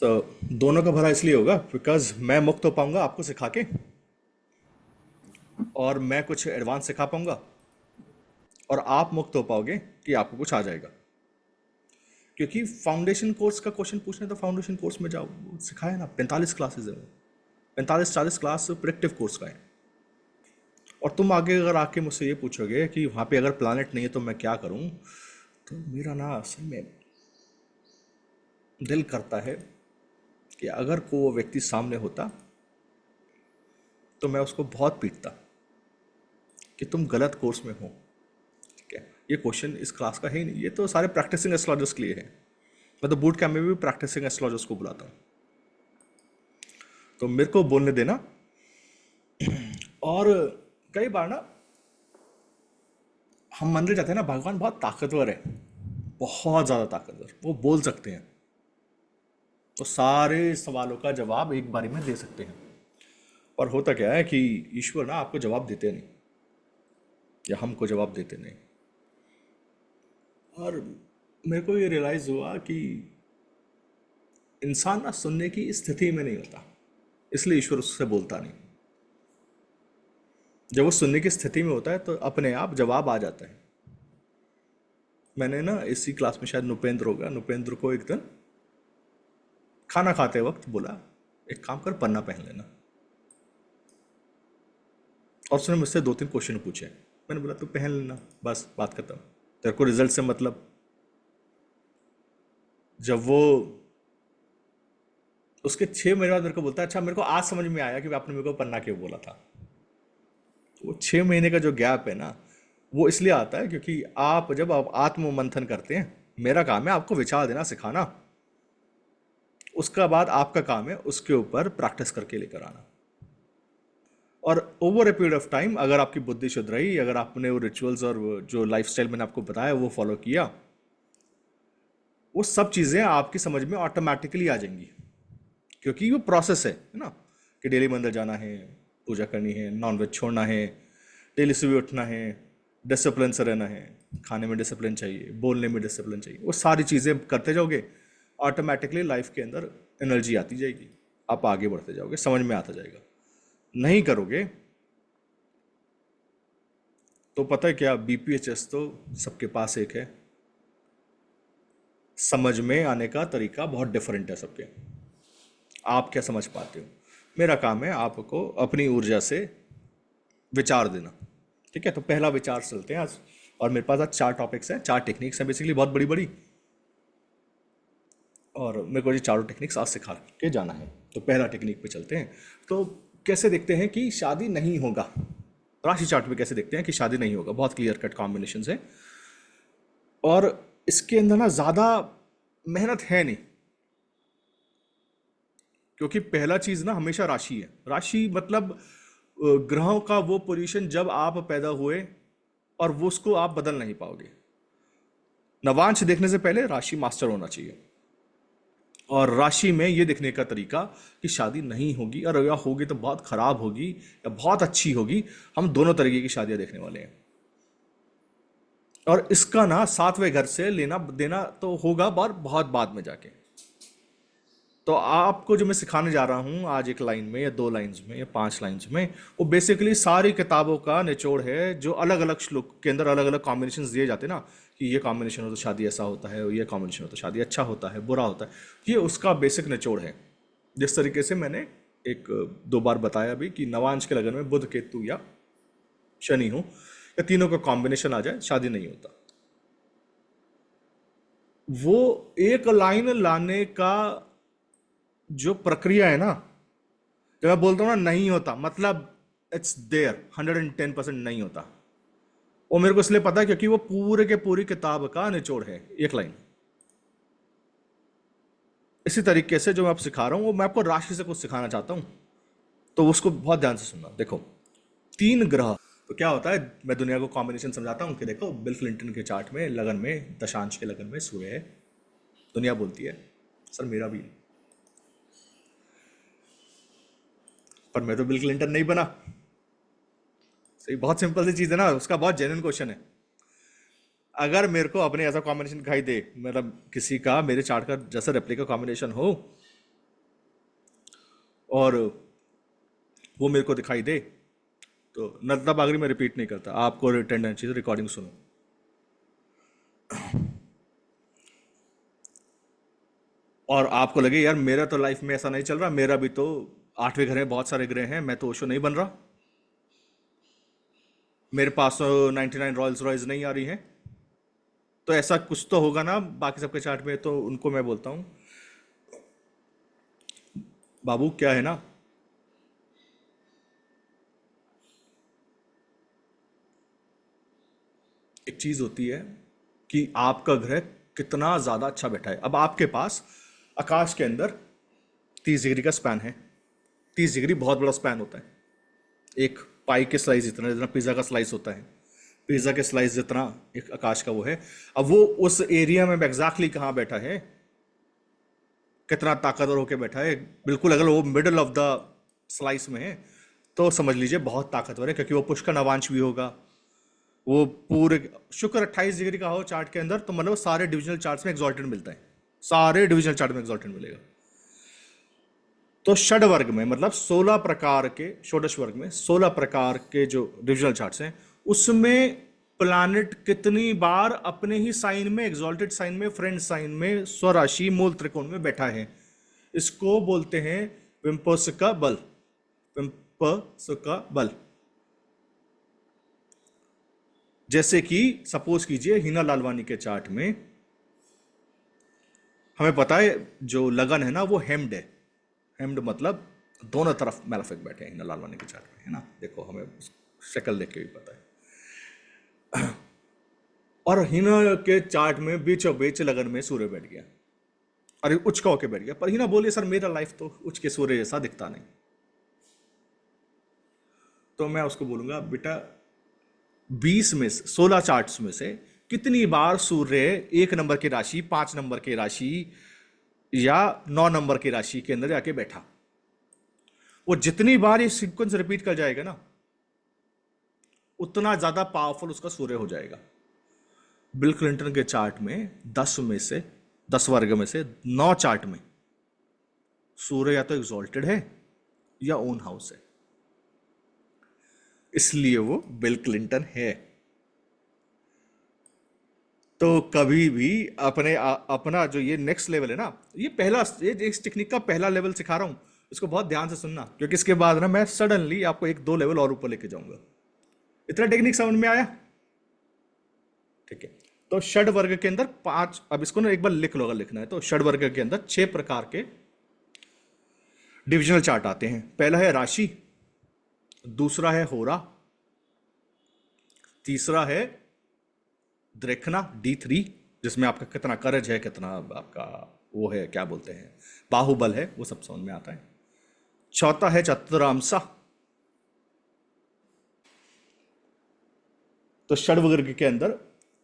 तो दोनों का भला इसलिए होगा बिकॉज मैं मुक्त हो पाऊंगा आपको सिखा के, और मैं कुछ एडवांस सिखा पाऊंगा, और आप मुक्त हो पाओगे कि आपको कुछ आ जाएगा। क्योंकि फाउंडेशन कोर्स का क्वेश्चन पूछने तो फाउंडेशन कोर्स में जाओ, वो सिखाया ना, 45 क्लासेस है वो, 45-40 क्लास प्रेडिक्टिव कोर्स का है। और तुम आगे अगर आके मुझसे ये पूछोगे कि वहाँ पे अगर प्लानट नहीं है तो मैं क्या करूँ, तो मेरा ना असल में दिल करता है कि अगर को वो व्यक्ति सामने होता तो मैं उसको बहुत पीटता कि तुम गलत कोर्स में हो। ठीक है, ये क्वेश्चन इस क्लास का है ही नहीं, ये तो सारे प्रैक्टिसिंग एस्ट्रोलॉजर्स के लिए है। मैं तो बूट कैंप में भी प्रैक्टिसिंग एस्ट्रोलॉजर्स को बुलाता हूँ। तो मेरे को बोलने देना। और कई बार ना हम मंदिर जाते हैं ना, भगवान बहुत ताकतवर है, बहुत ज़्यादा ताकतवर, वो बोल सकते हैं, तो सारे सवालों का जवाब एक बारी में दे सकते हैं। पर होता क्या है कि ईश्वर ना आपको जवाब देते नहीं, या हमको जवाब देते नहीं। और मेरे को ये रियलाइज़ हुआ कि इंसान ना सुनने की स्थिति में नहीं होता, इसलिए ईश्वर उससे बोलता नहीं। जब वो सुनने की स्थिति में होता है तो अपने आप जवाब आ जाता है। मैंने ना इसी क्लास में, शायद नुपेंद्र होगा, नुपेंद्र को एक दिन खाना खाते वक्त बोला, एक काम कर पन्ना पहन लेना। और उसने मुझसे 2-3 क्वेश्चन पूछे। मैंने बोला तू पहन लेना, बस बात खत्म, तेरे को रिजल्ट से मतलब। जब वो उसके 6 महीने बाद मेरे को बोलता है, अच्छा मेरे को आज समझ में आया कि आपने मेरे को पन्ना क्यों बोला था। तो वो 6 महीने का जो गैप है ना, वो इसलिए आता है क्योंकि आप जब आप आत्म मंथन करते हैं, मेरा काम है आपको विचार देना, सिखाना, उसका बाद आपका काम है उसके ऊपर प्रैक्टिस करके लेकर आना। और over a period of time अगर आपकी बुद्धि शुद्ध रही, अगर आपने वो रिचुअल्स और वो जो लाइफस्टाइल मैंने आपको बताया वो फॉलो किया, वो सब चीज़ें आपकी समझ में ऑटोमेटिकली आ जाएंगी। क्योंकि वो प्रोसेस है ना, कि डेली मंदिर जाना है, पूजा करनी है, नॉनवेज छोड़ना है, डेली सुबह उठना है, डिसिप्लिन से रहना है, खाने में डिसिप्लिन चाहिए, बोलने में डिसिप्लिन चाहिए, वो सारी चीज़ें करते जाओगे, ऑटोमेटिकली लाइफ के अंदर एनर्जी आती जाएगी, आप आगे बढ़ते जाओगे, समझ में आता जाएगा। नहीं करोगे तो पता है क्या, बीपीएचएस तो सबके पास एक है, समझ में आने का तरीका बहुत डिफरेंट है सबके। आप क्या समझ पाते हो, मेरा काम है आपको अपनी ऊर्जा से विचार देना। ठीक है, तो पहला विचार चलते हैं आज। और मेरे पास आज 4 टॉपिक्स हैं, 4 टेक्निक्स हैं, बेसिकली बहुत बड़ी बड़ी, और मेरे को ये चारों टेक्निक्स आज सिखा के जाना है। तो पहला टेक्निक पे चलते हैं। तो कैसे देखते हैं कि शादी नहीं होगा, राशि चार्ट में कैसे देखते हैं कि शादी नहीं होगा, बहुत क्लियर कट कॉम्बिनेशन है। और इसके अंदर ना ज़्यादा मेहनत है नहीं, क्योंकि पहला चीज़ ना हमेशा राशि है। राशि मतलब ग्रहों का वो पोजीशन जब आप पैदा हुए, और वो उसको आप बदल नहीं पाओगे। नवांश देखने से पहले राशि मास्टर होना चाहिए। और राशि में ये देखने का तरीका कि शादी नहीं होगी, और या होगी तो बहुत खराब होगी या बहुत अच्छी होगी, हम दोनों तरीके की शादियां देखने वाले हैं। और इसका ना 7वें घर से लेना देना तो होगा पर बहुत बाद में जाके। तो आपको जो मैं सिखाने जा रहा हूँ आज, एक लाइन में या 2 लाइन्स में या 5 लाइन्स में, वो बेसिकली सारी किताबों का निचोड़ है, जो अलग अलग श्लोक के अंदर अलग अलग कॉम्बिनेशन दिए जाते हैं ना, कि ये कॉम्बिनेशन हो तो शादी ऐसा होता है, ये कॉम्बिनेशन हो तो शादी अच्छा होता है, बुरा होता है, ये उसका बेसिक निचोड़ है। जिस तरीके से मैंने एक 2 बार बताया भी कि नवांश के लगन में बुध केतु या शनि हो, या तीनों का कॉम्बिनेशन आ जाए, शादी नहीं होता। वो एक लाइन लाने का जो प्रक्रिया है ना, जब मैं बोलता हूँ ना नहीं होता, मतलब इट्स देयर 110% नहीं होता। वो मेरे को इसलिए पता है क्योंकि वो पूरे के पूरी किताब का निचोड़ है, एक लाइन। इसी तरीके से जो मैं आपको सिखा रहा हूँ, वो मैं आपको राशि से कुछ सिखाना चाहता हूँ, तो उसको बहुत ध्यान से सुनना। देखो, 3 ग्रह, तो क्या होता है, मैं दुनिया को कॉम्बिनेशन समझाता हूँ कि देखो, बिल क्लिंटन के चार्ट में लगन में, दशांश के लगन में सूर्य है। दुनिया बोलती है सर मेरा भी है, पर मैं तो बिल क्लिंटन नहीं बना। सही, बहुत सिंपल सी चीज़ है ना, उसका बहुत जेन्युइन क्वेश्चन है। अगर मेरे को अपने ऐसा कॉम्बिनेशन दिखाई दे, मतलब किसी का मेरे चार्ट का जैसा रेप्लिका कॉम्बिनेशन हो, और वो मेरे को दिखाई दे, तो नर्मदा बागरी में रिपीट नहीं करता, आपको टेंडेंसी रिकॉर्डिंग सुनो। और आपको लगे यार मेरा तो लाइफ में ऐसा नहीं चल रहा, मेरा भी तो 8वें घर में बहुत सारे ग्रह हैं, मैं तो ओशो नहीं बन रहा, मेरे पास तो 99 रॉयल्स रॉयल्स नहीं आ रही है, तो ऐसा कुछ तो होगा ना बाकी सबके चार्ट में। तो उनको मैं बोलता हूँ बाबू क्या है ना, एक चीज होती है कि आपका ग्रह कितना ज्यादा अच्छा बैठा है। अब आपके पास आकाश के अंदर 30 डिग्री का स्पैन है। 30 डिग्री बहुत बड़ा स्पैन होता है, एक पाई के स्लाइस जितना, जितना पिज्जा का स्लाइस होता है, पिज्जा के स्लाइस जितना एक आकाश का वो है। अब वो उस एरिया में एग्जैक्टली कहाँ बैठा है, कितना ताकतवर होकर बैठा है, बिल्कुल अगर वो मिडल ऑफ द स्लाइस में है तो समझ लीजिए बहुत ताकतवर है, क्योंकि वो पुष्कर नवांश भी होगा। वो पूरे शुक्र 28 डिग्री का हो चार्ट के अंदर, तो मतलब सारे डिविजनल चार्ट्स में एक्सॉल्टेड मिलता है, सारे डिविजनल चार्ट में एक्सॉल्टेड मिलेगा। तो षड वर्ग में मतलब 16 प्रकार के, षोडश वर्ग में 16 प्रकार के जो डिविजनल चार्ट्स हैं, उसमें प्लैनेट कितनी बार अपने ही साइन में, एक्सॉल्टेड साइन में, फ्रेंड साइन में, स्वराशि मूल त्रिकोण में बैठा है, इसको बोलते हैं विम्पर्स का बल। विम्पर्स का बल। जैसे कि सपोज कीजिए हिना लालवानी के चार्ट में हमें पता है जो लगन है ना वो हेम्ड है। हेम्ड मतलब दोनों तरफ मैलेफिक बैठे हैं हिना लालवानी के चार्ट में, है ना, देखो हमें शक्ल देख के भी पता है। और हिना के चार्ट में बीचों बीच लगन में सूर्य बैठ गया, अरे उच्च का होके बैठ गया, पर हिना बोले सर मेरा लाइफ तो उच्च के सूर्य जैसा दिखता नहीं। तो मैं उसको बोलूंगा बेटा 20 में से 16 चार्ट्स में से कितनी बार सूर्य 1 नंबर की राशि, 5 नंबर की राशि या 9 नंबर की राशि के अंदर जाके बैठा, वो जितनी बार ये सीक्वेंस रिपीट कर जाएगा ना उतना ज्यादा पावरफुल उसका सूर्य हो जाएगा। बिल क्लिंटन के चार्ट में 10 वर्ग में से 9 चार्ट में सूर्य या तो एग्जॉल्टेड है या ओन हाउस है, इसलिए वो बिल क्लिंटन है। तो कभी भी अपना जो ये नेक्स्ट लेवल है ना, ये पहला, ये इस टेक्निक का पहला लेवल सिखा रहा हूं, इसको बहुत ध्यान से सुनना, क्योंकि इसके बाद ना मैं सडनली आपको 1-2 लेवल और ऊपर लेके जाऊंगा। इतना टेक्निक समझ में आया? ठीक है। तो षड वर्ग के अंदर 5, अब इसको ना एक बार लिख लो अगर लिखना है तो। षड वर्ग के अंदर 6 प्रकार के डिविजनल चार्ट आते हैं। पहला है राशि, दूसरा है होरा, तीसरा है द्रेखना D3 जिसमें आपका कितना करज है, कितना आपका वो है, क्या बोलते हैं, बाहुबल है, वो सब समझ में आता है। चौथा है चतुरांशा। तो षड वर्ग के अंदर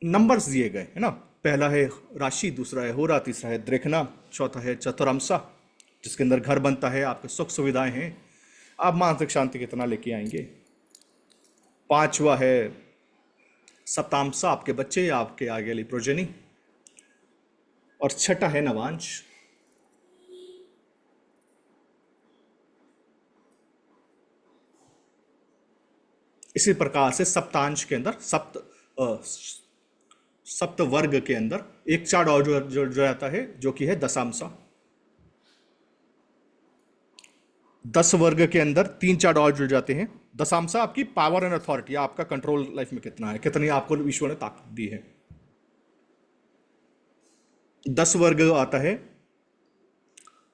नंबर्स दिए गए है ना, पहला है राशि, दूसरा है होरा, तीसरा है द्रेखना, चौथा है चतुरांशा जिसके अंदर घर बनता है, आपके सुख सुविधाएं हैं, आप मानसिक शांति कितना लेके आएंगे। पांचवा है सप्तांशा, आपके बच्चे, आपके आगे वाली प्रोजनी, और छठा है नवांश। इसी प्रकार से सप्तांश के अंदर सप्त वर्ग के अंदर एक चार्ट और जो जाता है जो कि है दशांशा। 10 वर्ग के अंदर 3 चार्ट और जुड़ जाते हैं। दशांशा आपकी पावर एंड अथॉरिटी, आपका कंट्रोल लाइफ में कितना है, कितनी आपको ईश्वर ने ताकत दी है। 10 वर्ग आता है,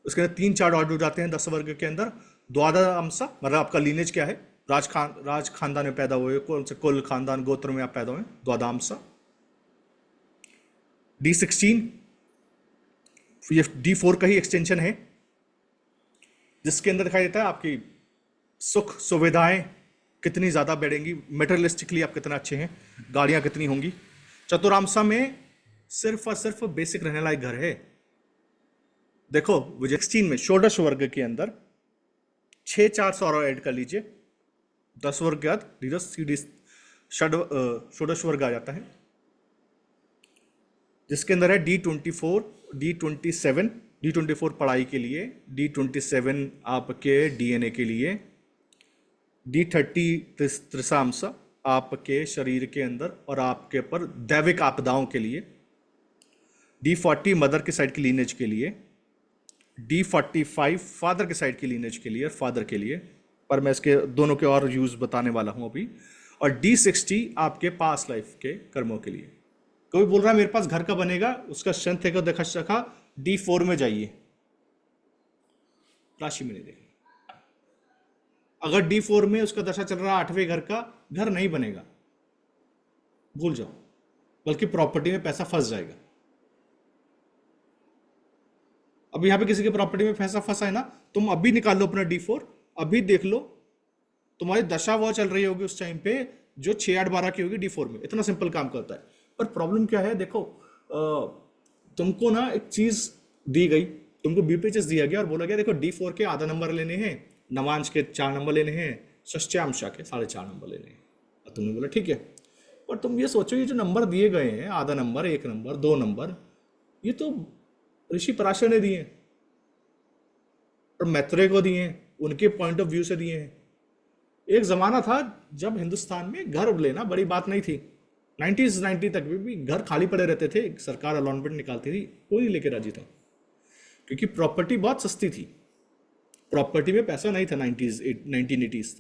उसके अंदर 3 चार्ट और जुड़ जाते हैं 10 वर्ग के अंदर। द्वादशांशा मतलब आपका लीनेज क्या है, राज खानदान में पैदा हुए, कौन से कुल खानदान गोत्र में आप पैदा हुए, द्वादशांशा। D16 ये D4 का ही एक्सटेंशन है, जिसके अंदर दिखाई देता है आपकी सुख सुविधाएं कितनी ज्यादा बढ़ेंगी, मेटेरियलिस्टिकली आप कितना अच्छे हैं, गाड़ियां कितनी होंगी। चतुरांशा में सिर्फ और सिर्फ बेसिक रहने लायक घर है। देखो 16 में षोडश वर्ग के अंदर 6 चार्ट्स और ऐड कर लीजिए, 10 वर्ग के बाद षोडश वर्ग आ जाता है, जिसके अंदर है D24, D27, D24 पढ़ाई के लिए, D27 आपके डीएनए के लिए, D30 त्रिशांश आपके शरीर के अंदर और आपके ऊपर दैविक आपदाओं के लिए, D40 मदर के साइड की लीनेज के लिए, D45 फादर के साइड की लीनेज के लिए और फादर के लिए, पर मैं इसके दोनों के और यूज बताने वाला हूं अभी, और D60 आपके पास्ट लाइफ के कर्मों के लिए। कोई बोल रहा है मेरे पास घर का बनेगा, उसका स्ट्रेंथ है देखा रखा D4 में जाइए, राशि में नहीं देखना। अगर D4 में उसका दशा चल रहा है 8वें घर का, घर नहीं बनेगा, भूल जाओ, बल्कि प्रॉपर्टी में पैसा फंस जाएगा। अब यहां पे किसी के प्रॉपर्टी में पैसा फंसा है ना, तुम अभी निकाल लो अपना D4, अभी देख लो तुम्हारी दशा वो चल रही होगी उस टाइम पे जो 6 8 12 की होगी D4 में। इतना सिंपल काम करता है। पर प्रॉब्लम क्या है, देखो तुमको ना एक चीज दी गई, तुमको बीपीएचएस दिया गया और बोला गया देखो D4 के आधा नंबर लेने हैं, नवांश के 4 नंबर लेने हैं, षष्ठ्यांशा के 4.5 नंबर लेने हैं। और तुमने बोला ठीक है, पर तुम ये सोचो ये जो नंबर दिए गए हैं, आधा नंबर, 1 नंबर, 2 नंबर, ये तो ऋषि पराशर ने दिए और मैत्रेय को दिए हैं, उनके पॉइंट ऑफ व्यू से दिए हैं। एक जमाना था जब हिंदुस्तान में घर लेना बड़ी बात नहीं थी। 90 तक भी घर खाली पड़े रहते थे, सरकार अलॉटमेंट निकालती थी, कोई नहीं लेके राजी था, क्योंकि प्रॉपर्टी बहुत सस्ती थी। प्रॉपर्टी में पैसा नहीं था 1990s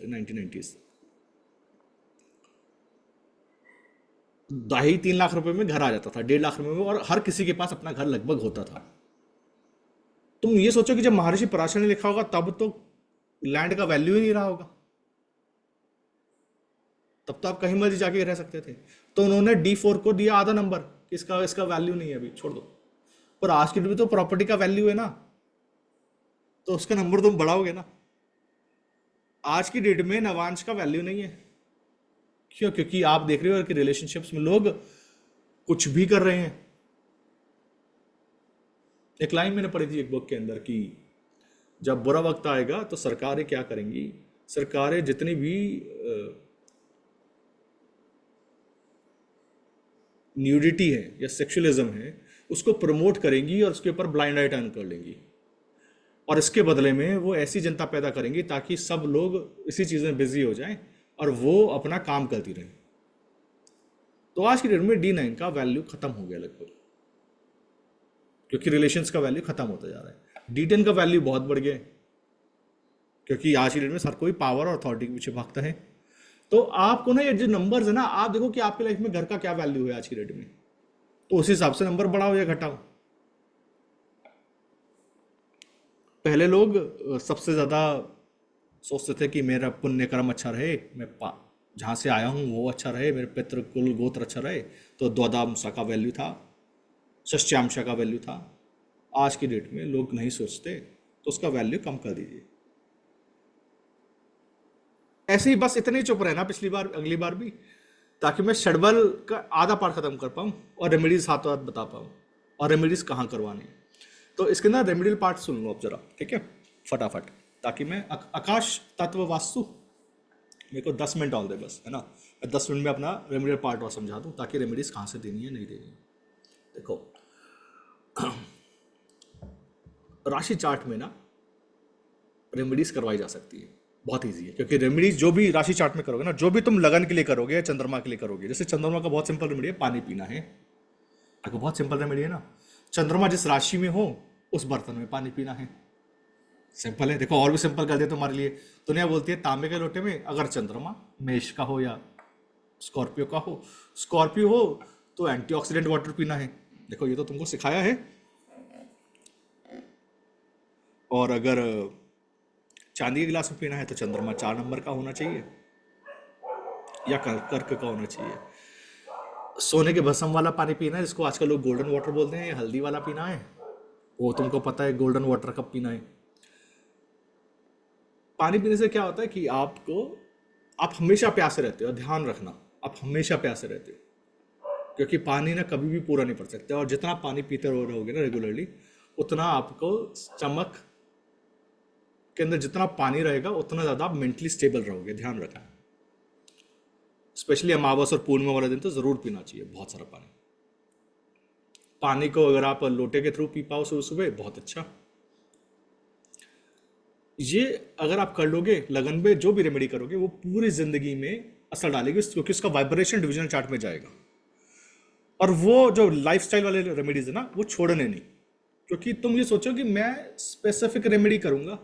2.5-3 लाख रुपए में घर आ जाता था, 1.5 लाख रुपए में, और हर किसी के पास अपना घर लगभग होता था। तुम ये सोचो कि जब महर्षि पराशर ने लिखा होगा तब तो लैंड का वैल्यू ही नहीं रहा होगा, तब तो आप कहीं मर्जी जाके रह सकते थे। तो उन्होंने D4 को दिया आधा नंबर, इसका वैल्यू नहीं है, अभी छोड़ दो। पर आज की डेट में तो प्रॉपर्टी का वैल्यू है ना, तो उसका नंबर तुम बढ़ाओगे ना। आज की डेट में नवांश का वैल्यू नहीं है। क्यों? क्योंकि आप देख रहे हो कि रिलेशनशिप्स में लोग कुछ भी कर रहे हैं। एक लाइन मैंने पढ़ी थी एक बुक के अंदर कि जब बुरा वक्त आएगा तो सरकारें क्या करेंगी, सरकारें जितनी भी न्यूडिटी है या सेक्सुअलिज्म है उसको प्रमोट करेंगी और उसके ऊपर ब्लाइंड आई टर्न कर लेंगी, और इसके बदले में वो ऐसी जनता पैदा करेंगी ताकि सब लोग इसी चीज़ में बिजी हो जाएं और वो अपना काम करती रहें। तो आज की डेट में D9 का वैल्यू खत्म हो गया लगभग, क्योंकि रिलेशंस का वैल्यू खत्म होता जा रहा है। D10 का वैल्यू बहुत बढ़ गया है, क्योंकि आज की डेट में हर कोई पावर और अथॉरिटी के पीछे भागता है। तो आपको ना ये जो नंबर्स है ना, आप देखो कि आपकी लाइफ में घर का क्या वैल्यू है आज की डेट में, तो उस हिसाब से नंबर बढ़ाओ या घटाओ। पहले लोग सबसे ज्यादा सोचते थे कि मेरा पुण्य कर्म अच्छा रहे, मैं जहाँ से आया हूँ वो अच्छा रहे, मेरे पितृ कुल गोत्र अच्छा रहे, तो द्वादशांशा का वैल्यू था, षष्ठ्यांशा का वैल्यू था। आज की डेट में लोग नहीं सोचते, तो उसका वैल्यू कम कर दीजिए। ऐसे ही बस इतने ही चुप रहना पिछली बार अगली बार भी, ताकि मैं षडबल का आधा पार्ट खत्म कर पाऊँ और रेमेडीज हाथों हाथ बता पाऊँ, और रेमेडीज कहाँ करवानी। तो इसके अंदर रेमेडियल पार्ट सुन लो अब जरा, ठीक है, फटाफट, ताकि मैं आकाश तत्व वास्तु मेरे को 10 मिनट और दे बस, है ना, मैं 10 मिनट में अपना रेमेडियल पार्ट और समझा दूँ, ताकि रेमेडीज कहाँ से देनी है नहीं देनी है। देखो राशि चार्ट में ना रेमेडीज करवाई जा सकती है, बहुत ईजी है, क्योंकि रेमेडीज जो भी राशि चार्ट में करोगे ना, जो भी तुम लगन के लिए करोगे या चंद्रमा के लिए करोगे, जैसे चंद्रमा का बहुत सिंपल रेमेडी है, पानी पीना है। देखो बहुत सिंपल रेमेडी है ना, चंद्रमा जिस राशि में हो उस बर्तन में पानी पीना है, सिंपल है। देखो और भी सिंपल कर दिया तुम्हारे लिए, दुनिया बोलती है तांबे के लोटे में, अगर चंद्रमा मेष का हो या स्कॉर्पियो का हो, स्कॉर्पियो हो तो एंटीऑक्सीडेंट वाटर पीना है। देखो ये तो तुमको सिखाया है। और अगर चांदी के गिलास में पीना है तो चंद्रमा 4 नंबर का होना चाहिए या कर्क का होना चाहिए। सोने के भस्म वाला पानी पीना है, जिसको आजकल लोग गोल्डन वाटर बोलते हैं, हल्दी वाला पीना है, वो तुमको पता है गोल्डन वाटर कब पीना है। पानी पीने से क्या होता है कि आप हमेशा प्यासे रहते हो, ध्यान रखना आप हमेशा प्यासे रहते हो, क्योंकि पानी ना कभी भी पूरा नहीं पड़ सकता, और जितना पानी पीते रहोगे ना रेगुलरली, उतना आपको स्टमक के अंदर जितना पानी रहेगा उतना ज़्यादा आप मेंटली स्टेबल रहोगे, ध्यान रखना। स्पेशली अमावस और पूर्णिमा वाले दिन तो ज़रूर पीना चाहिए बहुत सारा पानी। पानी को अगर आप लोटे के थ्रू पी पाओ सुबह सुबह, बहुत अच्छा। ये अगर आप कर लोगे लगन पे, जो भी रेमेडी करोगे वो पूरी जिंदगी में असर डालेगी, क्योंकि उसका वाइब्रेशन डिविजनल चार्ट में जाएगा। और वो जो लाइफस्टाइल वाले रेमेडीज है ना, वो छोड़ने नहीं। क्योंकि तुम ये सोचो कि मैं स्पेसिफिक रेमेडी करूंगा,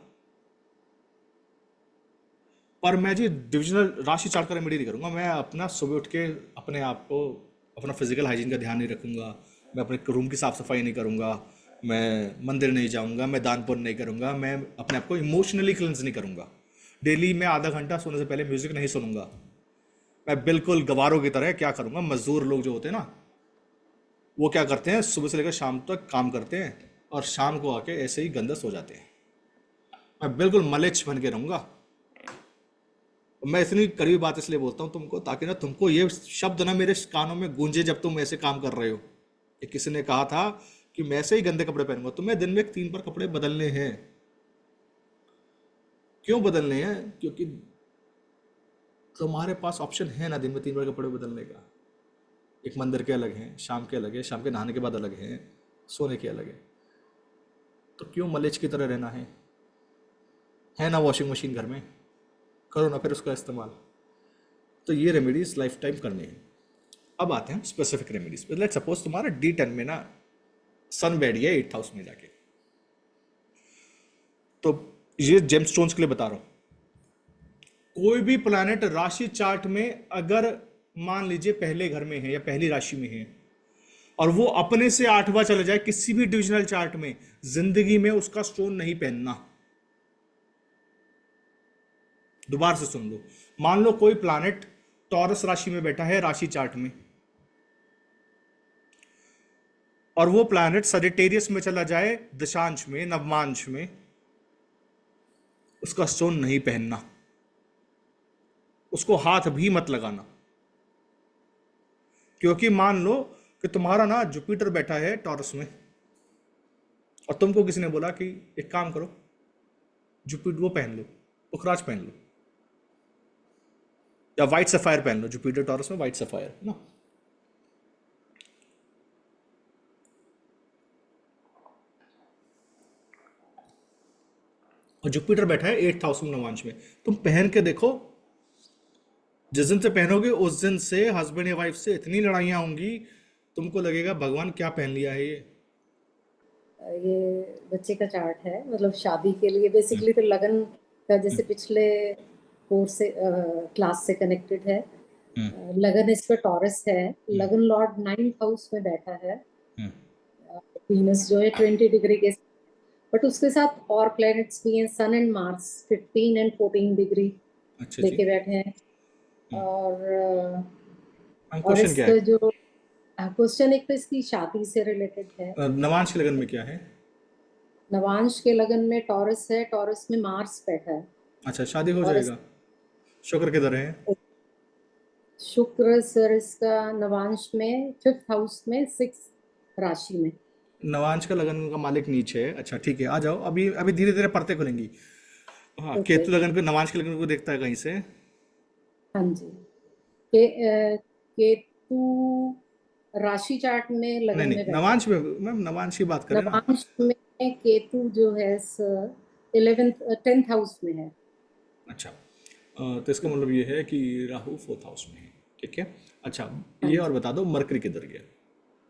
पर मैं जी डिविजनल राशि चार्ट का रेमेडी नहीं करूंगा। मैं अपना सुबह उठ के अपने आप को, अपना फिजिकल हाइजीन का ध्यान नहीं रखूंगा, मैं अपने रूम की साफ सफाई नहीं करूंगा, मैं मंदिर नहीं जाऊंगा, मैं दान पुण्य नहीं करूंगा, मैं अपने आप को इमोशनली क्लेंस नहीं करूंगा, डेली मैं आधा घंटा सोने से पहले म्यूजिक नहीं सुनूंगा। मैं बिल्कुल गवारों की तरह क्या करूंगा, मजदूर लोग जो होते हैं ना, वो क्या करते हैं, सुबह से लेकर शाम तक काम करते हैं और शाम को आके ऐसे ही गंदा सो जाते हैं। मैं बिल्कुल मलेच्छ बन के रहूंगा। मैं इतनी कड़वी बात इसलिए बोलता हूँ तुमको, ताकि ना तुमको ये शब्द ना मेरे कानों में गूंजे जब तुम ऐसे काम कर रहे हो कि किसी ने कहा था कि मैं ऐसे ही गंदे कपड़े पहनूंगा। तुम्हें दिन में 3 बार कपड़े बदलने हैं। क्यों बदलने हैं? क्योंकि तुम्हारे पास ऑप्शन है ना दिन में 3 बार कपड़े बदलने का। एक मंदिर के अलग हैं, शाम के अलग है, शाम के नहाने के बाद अलग है, सोने के अलग है। तो क्यों मलेच की तरह रहना है ना वॉशिंग मशीन घर में, करो ना फिर उसका इस्तेमाल। तो ये रेमेडीज लाइफ टाइम करनी है। अब आते हैं स्पेसिफिक रेमेडीज पे। लेट्स सपोज तुम्हारा D10 में ना सन बैठ गया 8th हाउस में जाके, तो ये जेम स्टोन्स के लिए बता रहा हूँ। कोई भी प्लैनेट राशि चार्ट में अगर मान लीजिए पहले घर में है या पहली राशि में है, और वो अपने से 8वां चला जाए किसी भी डिविजनल चार्ट में, जिंदगी में उसका स्टोन नहीं पहनना। दोबारा से सुन लो। मान लो कोई प्लैनेट टॉरस राशि में बैठा है राशि चार्ट में, और वो प्लैनेट सजिटेरियस में चला जाए दशांश में, नवमांश में, उसका स्टोन नहीं पहनना, उसको हाथ भी मत लगाना। क्योंकि मान लो कि तुम्हारा ना जुपिटर बैठा है टॉरस में, और तुमको किसी ने बोला कि एक काम करो, जुपिटर वो पहन लो, पुखराज पहन लो, या व्हाइट सफायर पहन लो। जुपिटर टॉरस में व्हाइट सफायर ना। और जुपिटर बैठा है 8th हाउस में, नवांश में। तुम पहन के देखो, जिस दिन से पहनोगे उस दिन से हस्बैंड या वाइफ से इतनी लड़ाइयाँ होंगी, तुमको लगेगा भगवान क्या पहन लिया है ये बच्चे का चार्ट है, मतलब शादी के लिए बेसिकली तो लगन का, जैसे पिछले कोर्स से क्लास से कनेक्टेड है। लगन इस पर टॉरस है, लगन लॉर्ड 9th हाउस में बैठा है, वीनस जो है 20 डिग्री के, बट उसके साथ और प्लैनेट्स भी हैं, सन एंड मार्स 15 एंड 14 डिग्री अच्छा जी। लेके बैठे हैं। और क्वेश्चन क्या इसका है? जो क्वेश्चन एक तो इसकी शादी से रिलेटेड है। नवांश के लगन में क्या है? नवांश के लगन में टॉरस है, टॉरस में मार्स बैठा है। अच्छा, शादी हो और जाएगा। शुक्र किधर है? शुक्र सर इसका नवांश में 5th हाउस में 6 राशि में। नवांश का लगन का मालिक नीचे है। अच्छा ठीक है, आ जाओ। अभी अभी धीरे धीरे परतें खुलेंगी। हाँ, ओके, केतु लगन को, नवांश के लगन को देखता है कहीं से? हाँ जी। केतु राशि चार्ट में नहीं लगन नहीं, में बैठा है। नवांश में मैम, नवांश की बात करें ना। नवांश में केतु जो है सर 10th हाउस में है। अच्छा, तो इसका मतलब ये है कि राहु 4th हाउस में है। ठीक है। अच्छा, हाँ ये और जी। बता दो मरकरी किधर गया?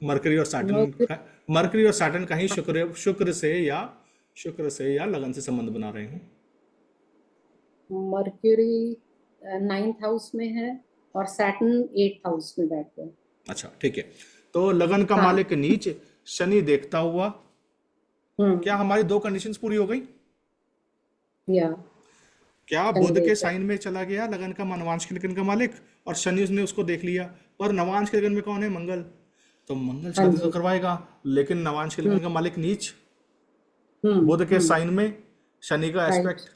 मरकरी और सैटर्न मर्क्यूरी का, मरकरी और सैटर्न कहीं शुक्र से या लगन से संबंध बना रहे हैं। मर्क्यूरी 9th हाउस में है और सैटर्न 8th हाउस में बैठ गए। अच्छा ठीक है, तो लगन का हाँ। मालिक नीच, शनि देखता हुआ। क्या हम्म। हमारी 2 कंडीशंस पूरी हो गई? या क्या शनि बुध के देव साइन में चला गया लगन का नवांश के लगन का मालिक, और शनि ने उसको देख लिया। पर नवांश के लगन में कौन है? मंगल। तो मंगल हाँ शादी तो जी। करवाएगा, लेकिन नवांश के हम्म लगन का मालिक नीच, बुध के हम्म। साइन में, शनि का राइट। एस्पेक्ट।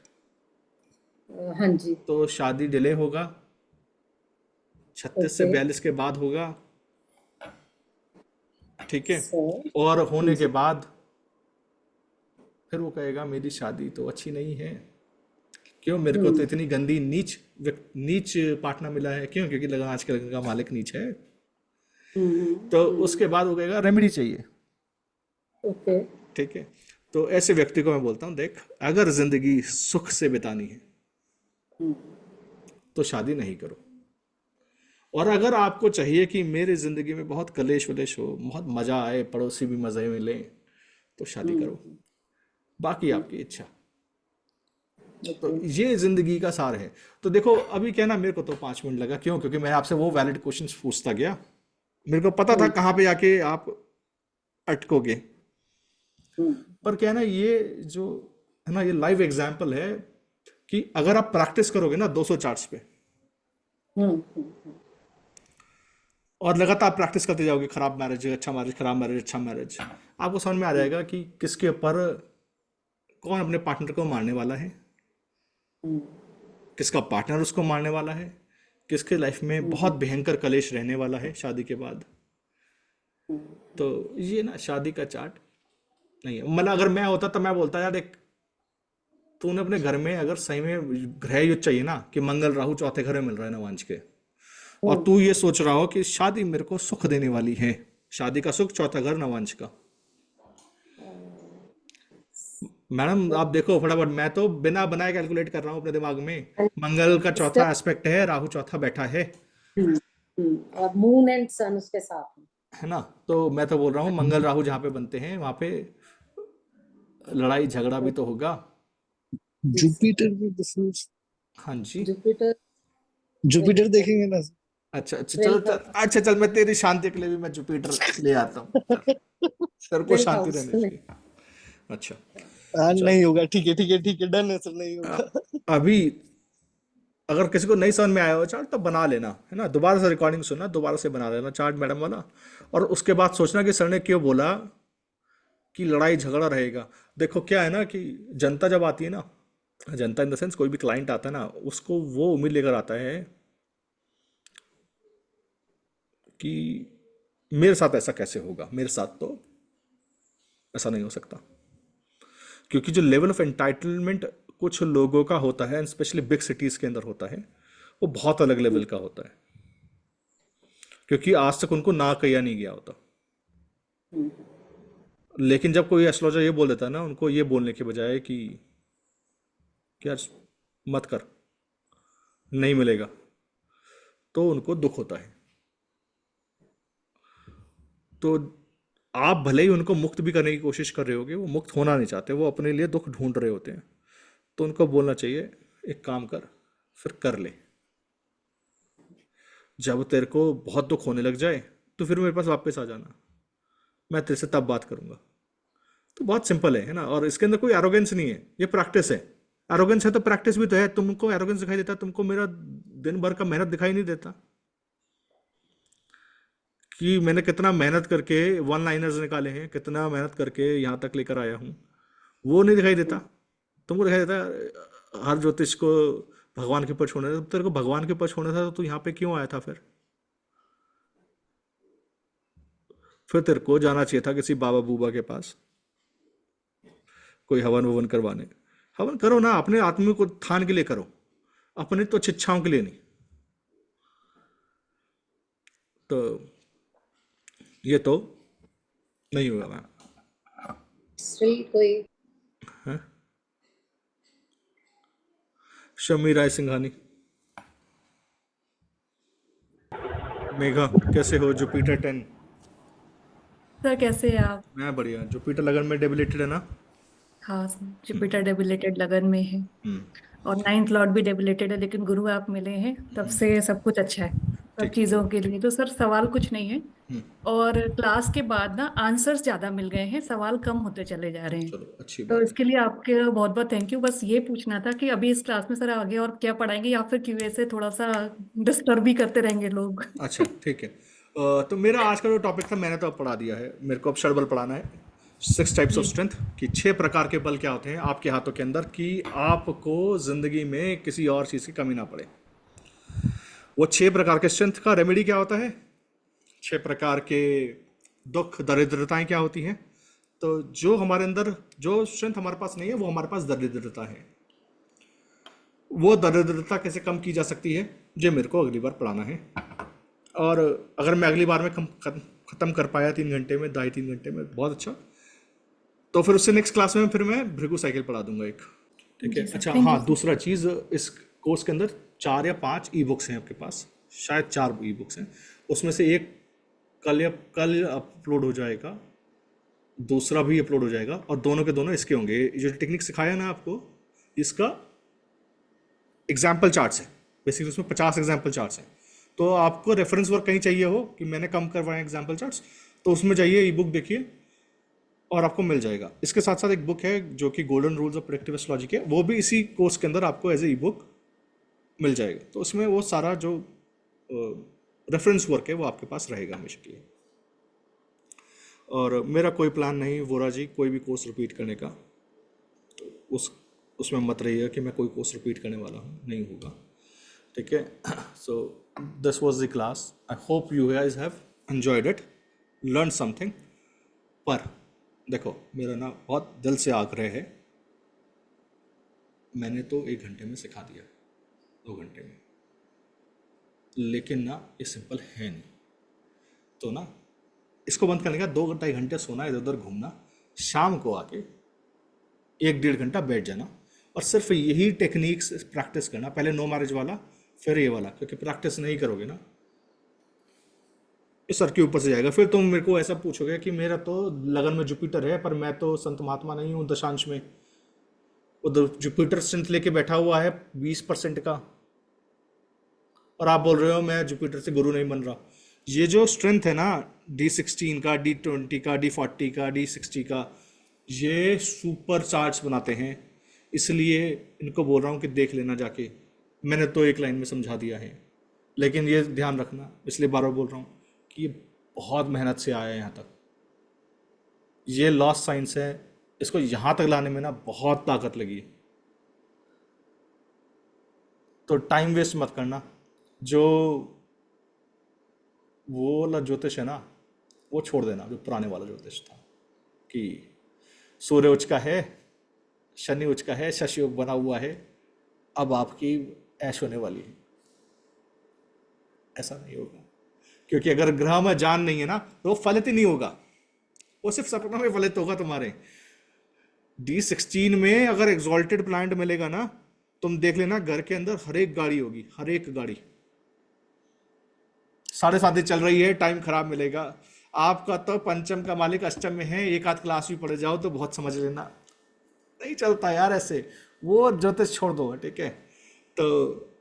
हाँ जी। तो शादी डिले होगा, 36 से ओके 42 के बाद होगा। ठीक है। सर। और होने के जी। बाद फिर वो कहेगा मेरी शादी तो अच्छी नहीं है। क्यों? मेरे को तो हम्म इतनी गंदी नीच पार्टनर मिला है। क्यों? क्योंकि लगा आज के लगन का मालिक नीच है। तो हम्म। उसके बाद वो कहेगा रेमेडी चाहिए। ओके। ठीक है, तो ऐसे व्यक्ति को मैं बोलता हूँ, देख अगर जिंदगी सुख से बितानी है हम्म, तो शादी नहीं करो, और अगर आपको चाहिए कि मेरी जिंदगी में बहुत कलेश वलेश हो, बहुत मजा आए, पड़ोसी भी मजे में लें, तो शादी करो, हम्म, बाकी आपकी इच्छा। तो ओके। ये जिंदगी का सार है। तो देखो अभी क्या ना, मेरे को तो 5 मिनट लगा, क्यों? क्योंकि मैं आपसे वो वैलिड क्वेश्चंस पूछता गया, मेरे को पता था हम्म, कहाँ पे आके आप अटकोगे। हम्म, पर क्या है ना, ये जो है ना, ये लाइव एग्जाम्पल है कि अगर आप प्रैक्टिस करोगे ना 200 चार्ट्स पे, हम्म, हम्म, और लगातार प्रैक्टिस करते जाओगे, खराब मैरिज अच्छा मैरिज, खराब मैरिज अच्छा मैरिज, आपको समझ में आ हम्म, जाएगा कि किसके ऊपर, कौन अपने पार्टनर को मारने वाला है, हम्म, किसका पार्टनर उसको मारने वाला है, किसके लाइफ में बहुत हम्म, भयंकर कलेश रहने वाला है शादी के बाद। तो ये ना शादी का चार्ट नहीं है। मतलब अगर मैं होता तो मैं बोलता, यार देख, तूने अपने घर में अगर सही में गृह युद्ध चाहिए ना, कि मंगल राहु चौथे घर में मिल रहा है नवांश के, और हम्म, तू ये सोच रहा हो कि शादी मेरे को सुख देने वाली है, शादी का सुख चौथा घर नवांश का, मैडम आप देखो फटाफट, मैं तो बिना बनाए कैलकुलेट कर रहा हूँ अपने दिमाग में। मंगल का इसका चौथा एस्पेक्ट है, राहु चौथा बैठा और मून एंड सन उसके साथ में। है ना? तो मैं तो बोल रहा हूँ मंगल राहु जहाँ पे बनते हैं वहां पे लड़ाई झगड़ा भी तो होगा। यस। जुपिटर में डिफरेंस। हाँ जी। जुपिटर जुपिटर देखेंगे ना। अच्छा अच्छा, चलो 12th चल, अच्छा चल, मैं तेरी शांति के लिए भी मैं जुपिटर ले आता हूँ, चल, तेरे को शांति हाउस रहनी में। चाहिए। अच्छा, हाँ चल। नहीं होगा, ठीक है ठीक है ठीक है, डन है सर, नहीं अ- होगा। अभी अगर किसी को नहीं समझ में आया हो चार्ट, तो बना लेना, है ना, दोबारा से रिकॉर्डिंग सुनना, दोबारा से बना लेना चार्ट मैडम वाला, और उसके बाद सोचना कि सर ने क्यों बोला कि लड़ाई झगड़ा रहेगा। देखो क्या है ना कि जनता जब आती है ना, जनता इन द सेंस कोई भी क्लाइंट आता है ना, उसको वो उम्मीद लेकर आता है कि मेरे साथ ऐसा कैसे होगा, मेरे साथ तो ऐसा नहीं हो सकता। क्योंकि जो लेवल ऑफ एंटाइटलमेंट कुछ लोगों का होता है, स्पेशली बिग सिटीज के अंदर होता है, वो बहुत अलग लेवल का होता है, क्योंकि आज तक उनको ना किया नहीं गया होता। लेकिन जब कोई एस्ट्रोलॉजर ये बोल देता है ना, उनको ये बोलने के बजाय कि यार मत कर, नहीं मिलेगा, तो उनको दुख होता है। तो आप भले ही उनको मुक्त भी करने की कोशिश कर रहे होगे, वो मुक्त होना नहीं चाहते, वो अपने लिए दुख ढूंढ रहे होते हैं। तो उनको बोलना चाहिए, एक काम कर, फिर कर ले, जब तेरे को बहुत दुख होने लग जाए तो फिर मेरे पास वापस आ जाना, मैं तेरे से तब बात करूंगा। तो बहुत सिंपल है ना, और इसके अंदर कोई एरोगेंस नहीं है, ये प्रैक्टिस है। एरोगेंस है तो प्रैक्टिस भी तो है। तुमको एरोगेंस दिखाई देता है, तुमको मेरा दिन भर का मेहनत दिखाई नहीं देता कि मैंने कितना मेहनत करके वन लाइनर्स निकाले हैं, कितना मेहनत करके यहाँ तक लेकर आया हूँ, वो नहीं दिखाई देता। तुमको दिखाई देता है हर ज्योतिष को भगवान के ऊपर छोड़ना था। तेरे को भगवान के ऊपर छोड़ना था तो तू यहाँ पे क्यों आया था? फिर तेरे को जाना चाहिए था किसी बाबा बूबा के पास, कोई हवन ववन करवाने। हवन करो ना, अपने आत्मा को थान के लिए करो, अपने तो इच्छाओं के लिए नहीं। तो ये तो नहीं होगा मैम। स्टिल कोई हैं? शमी राय सिंघानी। मेघा, कैसे हो? जुपिटर 10। सर कैसे हैं आप? मैं बढ़िया। जुपिटर लगन में डेबिलेटेड है ना? हाँ सर, जुपिटर डेबिलेटेड लगन में है हम्म। और नाइन्थ लॉर्ड भी डेबिलेटेड है, लेकिन गुरु आप मिले हैं तब से सब कुछ अच्छा है सब ठीक है। चीज़ों के लिए। तो सर सवाल कुछ नहीं है, और क्लास के बाद ना आंसर्स ज़्यादा मिल गए हैं, सवाल कम होते चले जा रहे हैं। चलो अच्छी तो बात है। इसके लिए आपके बहुत बहुत थैंक यू। बस ये पूछना था कि अभी इस क्लास में सर आगे और क्या पढ़ाएंगे, या फिर क्यूए से थोड़ा सा डिस्टर्ब भी करते रहेंगे लोग? अच्छा ठीक है। तो मेरा आज का जो टॉपिक था मैंने तो अब पढ़ा दिया है, मेरे को अब षड बल पढ़ाना है। 6 टाइप्स ऑफ जी। स्ट्रेंथ, कि 6 प्रकार के बल क्या होते हैं आपके हाथों के अंदर, कि आपको जिंदगी में किसी और चीज़ की कमी ना पड़े। वो 6 प्रकार के स्ट्रेंथ का रेमेडी क्या होता है, 6 प्रकार के दुख दरिद्रताएं क्या होती हैं। तो जो हमारे अंदर जो स्ट्रेंथ हमारे पास नहीं है, वो हमारे पास दरिद्रता है। वो दरिद्रता कैसे कम की जा सकती है, जो मेरे को अगली बार पढ़ाना है। और अगर मैं अगली बार में खत्म कर पाया 3 घंटे में, 2.5-3 घंटे में, बहुत अच्छा। तो फिर उससे नेक्स्ट क्लास में फिर मैं भृगु साइकिल पढ़ा दूंगा एक। ठीक है। जी सर, अच्छा थैंक यू हाँ, सर। दूसरा चीज़, इस कोर्स के अंदर 4 या 5 ई बुक्स हैं आपके पास, शायद 4 ई बुक्स हैं। उसमें से एक कल अपलोड हो जाएगा, दूसरा भी अपलोड हो जाएगा, और दोनों के दोनों इसके होंगे। ये जो टेक्निक सिखाया ना आपको, इसका एग्जाम्पल चार्ट्स है बेसिकली, उसमें 50 एग्जाम्पल चार्ट्स हैं। तो आपको रेफरेंस वर्क कहीं चाहिए हो कि मैंने कम करवाए एग्जाम्पल चार्ट्स, तो उसमें जाइए, ई बुक देखिए और आपको मिल जाएगा। इसके साथ साथ एक बुक है जो कि golden rules of predictive astrology के, वो भी इसी कोर्स के अंदर आपको एज ए ई बुक मिल जाएगा। तो उसमें वो सारा जो रेफरेंस वर्क है वो आपके पास रहेगा हमेशा के लिए। और मेरा कोई प्लान नहीं वोरा जी कोई भी कोर्स रिपीट करने का, तो उसमें मत रहिए कि मैं कोई कोर्स रिपीट करने वाला हूँ, नहीं होगा। ठीक है। So this was the class, I hope you guys have enjoyed it, learn something. पर देखो, मेरा ना बहुत दिल से आग्रह है, मैंने तो 1 घंटे में सिखा दिया, 2 घंटे में, लेकिन ना ये सिंपल है नहीं। तो ना इसको बंद करने का 2-2.5 घंटे सोना, इधर उधर घूमना, शाम को आके 1-1.5 घंटा बैठ जाना और सिर्फ यही टेक्निक्स प्रैक्टिस करना। पहले नो मैरिज वाला, फिर ये वाला, क्योंकि प्रैक्टिस नहीं करोगे ना इस सर के ऊपर से जाएगा। फिर तुम मेरे को ऐसा पूछोगे कि मेरा तो लगन में जुपिटर है पर मैं तो संत महात्मा नहीं हूँ दशांश में, उधर जुपिटर स्ट्रेंथ लेके बैठा हुआ है 20% का, और आप बोल रहे हो मैं जुपिटर से गुरु नहीं बन रहा। ये जो स्ट्रेंथ है ना, D16 का, D20 का, D40 का, D60 का, ये सुपर चार्ट्स बनाते हैं, इसलिए इनको बोल रहा हूँ कि देख लेना जाके। मैंने तो एक लाइन में समझा दिया है, लेकिन ये ध्यान रखना, इसलिए बार बार बोल रहा हूँ कि ये बहुत मेहनत से आया है यहाँ तक। ये लॉस्ट साइंस है, इसको यहाँ तक लाने में ना बहुत ताकत लगी है। तो टाइम वेस्ट मत करना। जो वो वाला ज्योतिष है ना, वो छोड़ देना, जो पुराने वाला ज्योतिष था कि सूर्य उच्च का है, शनि उच्च का है, शशि योग बना हुआ है, अब आपकी ऐश होने वाली है। ऐसा नहीं होगा, क्योंकि अगर ग्रह में जान नहीं है ना तो वो फलित ही नहीं होगा, वो सिर्फ सपना में फलित होगा तुम्हारे। D16 में अगर एग्जॉल्टेड प्लांट मिलेगा ना, तुम देख लेना घर के अंदर हर एक गाड़ी होगी, हर एक गाड़ी। 7:30 चल रही है, टाइम खराब मिलेगा आपका। तो पंचम का मालिक अष्टम में है, एक आध क्लास भी पढ़ जाओ तो बहुत समझ लेना, नहीं चलता यार ऐसे, वो ज्योतिष छोड़ दो। ठीक है। तो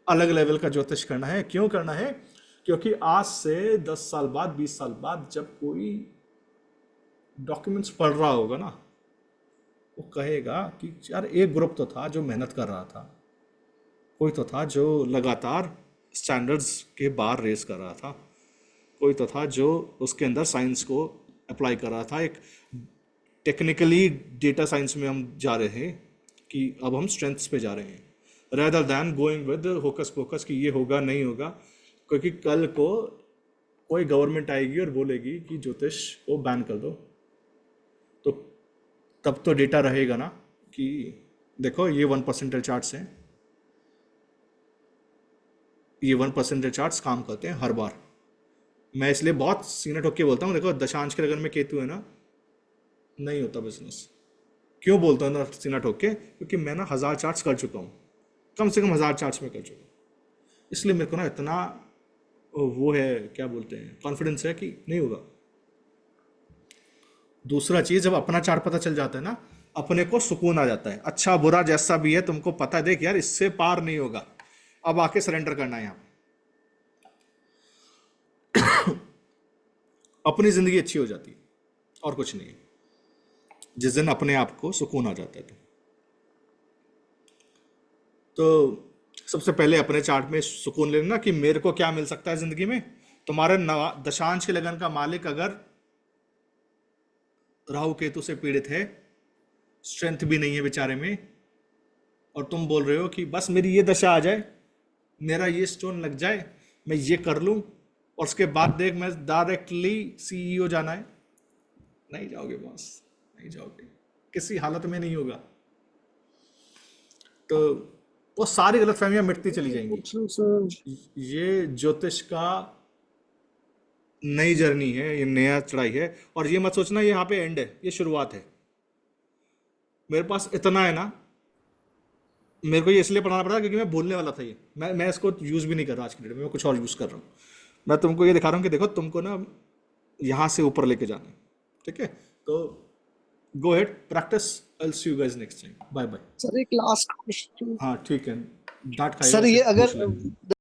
अलग लेवल का ज्योतिष करना है। क्यों करना है? क्योंकि आज से 10 साल बाद, 20 साल बाद जब कोई डॉक्यूमेंट्स पढ़ रहा होगा ना, वो कहेगा कि यार एक ग्रुप तो था जो मेहनत कर रहा था, कोई तो था जो लगातार स्टैंडर्ड्स के बार रेस कर रहा था, कोई तो था जो उसके अंदर साइंस को अप्लाई कर रहा था। एक टेक्निकली डेटा साइंस में हम जा रहे हैं कि अब हम स्ट्रेंथ्स पे जा रहे हैं, rather than going with hocus focus कि ये होगा नहीं होगा। क्योंकि कल को कोई गवर्नमेंट आएगी और बोलेगी कि ज्योतिष को बैन कर दो, तो तब तो डेटा रहेगा ना कि देखो ये 1% चार्ट्स हैं, ये 1% चार्ट्स काम करते हैं हर बार। मैं इसलिए बहुत सीना ठोक के बोलता हूँ, देखो दशांश के लगन में केतु है ना, नहीं होता बिजनेस। क्यों बोलता हूँ ना सीना ठोक के? क्योंकि मैं ना 1000 चार्ट्स कर चुका हूँ, कम से कम 1000 चार्ट्स में कर चुका हूँ। इसलिए मेरे को ना इतना वो है, क्या बोलते हैं, कॉन्फिडेंस है कि नहीं होगा। दूसरा चीज, जब अपना चार्ट पता चल जाता है ना, अपने को सुकून आ जाता है। अच्छा बुरा जैसा भी है तुमको पता है, देख यार इससे पार नहीं होगा, अब आके सरेंडर करना है यहाँ पे। अपनी जिंदगी अच्छी हो जाती है और कुछ नहीं, जिस दिन अपने आप को सुकून आ जाता है। तो सबसे पहले अपने चार्ट में सुकून लेना कि मेरे को क्या मिल सकता है जिंदगी में। तुम्हारे दशांश के लगन का मालिक अगर राहु केतु से पीड़ित है, स्ट्रेंथ भी नहीं है बेचारे में, और तुम बोल रहे हो कि बस मेरी ये दशा आ जाए, मेरा ये स्टोन लग जाए, मैं ये कर लूं और उसके बाद देख मैं डायरेक्टली CEO जाना है, नहीं जाओगे बॉस, नहीं जाओगे, किसी हालत में नहीं होगा। तो वो सारी गलतफहमियां मिटती चली जाएंगी। ये ज्योतिष का नई जर्नी है, ये नया चढ़ाई है, और ये मत सोचना ये यहाँ पे एंड है, ये शुरुआत है। मेरे पास इतना है ना, मेरे को ये इसलिए पढ़ाना पड़ा क्योंकि मैं बोलने वाला था ये, मैं इसको यूज भी नहीं कर रहा आज की डेट में, मैं कुछ और यूज कर रहा हूँ। मैं तुमको ये दिखा रहा हूँ कि देखो तुमको ना यहाँ से ऊपर लेके जाना है, ठीक है? तो go ahead, practice, I will see you guys next time, bye bye. Sir एक लास्ट क्वेश्चन हाँ ठीक है, डांट खाएगा सर, ये उसे पूछ अगर ले।